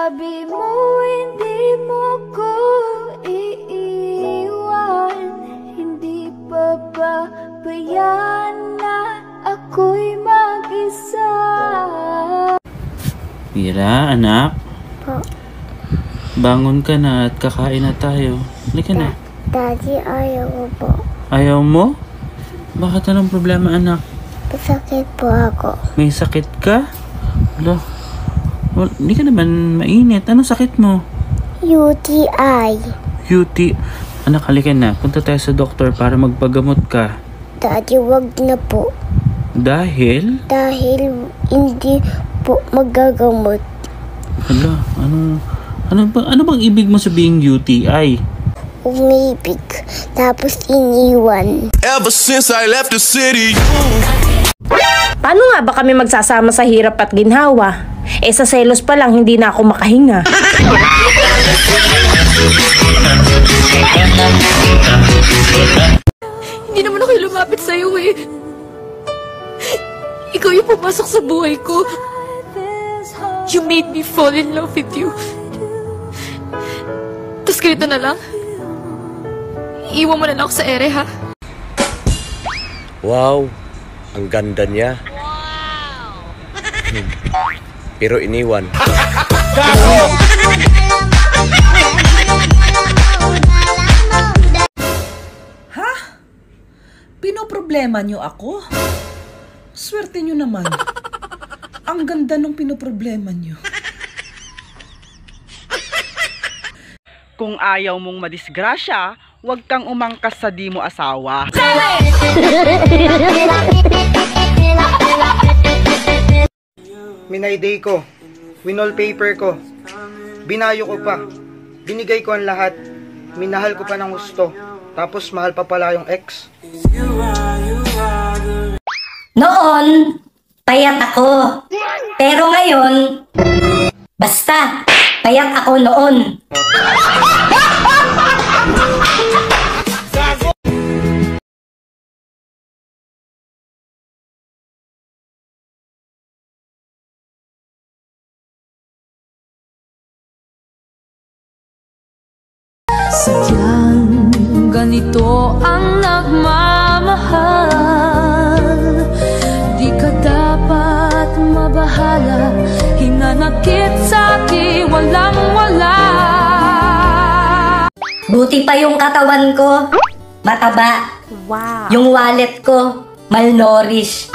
Sabi mo hindi mo ko iiwan, hindi papabayaan na ako'y mag-isa. Mira, anak. Po. Bangon ka na at kakain na tayo. Halika na. Daddy, ayaw ko po. Ayaw mo? Bakit anong problema, anak? Sakit po ako. May sakit ka? Wala. Hindi ka naman mainit. Anong sakit mo? UTI. Anak, halika na. Punta tayo sa doktor para magpagamot ka. Daddy, wag na po. Dahil? Dahil hindi po magagamot. Hala, ano bang ibig mo sabihing UTI? Umibig, tapos iniwan. Ever since I left the city. Paano nga ba kami magsasama sa hirap at ginhawa? Sa selos pa lang, hindi na ako makahinga. Hindi naman ako lumapit sa'yo eh. Ikaw yung pumasok sa buhay ko. You made me fall in love with you. Tapos ganito na lang. Iwan mo na lang ako sa ere, ha? Wow, ang ganda niya. Pero iniwan. Ha? Pinoproblema niyo ako? Swerte niyo naman. Ang ganda nung pinoproblema niyo. Kung ayaw mong madisgrasya, huwag kang umangkas sa di mo asawa. Minayday ko, winolpaper ko, binayo ko pa, binigay ko ang lahat, minahal ko pa ng gusto, tapos mahal pa pala yung ex. Noon, payat ako. Pero ngayon, basta, payat ako noon. Sadyang ganito ang nagmamahal. Di ka dapat mabahala, hinanakit sa'kin walang-wala. Buti pa yung katawan ko, mataba. Wow. Yung wallet ko, malnourished.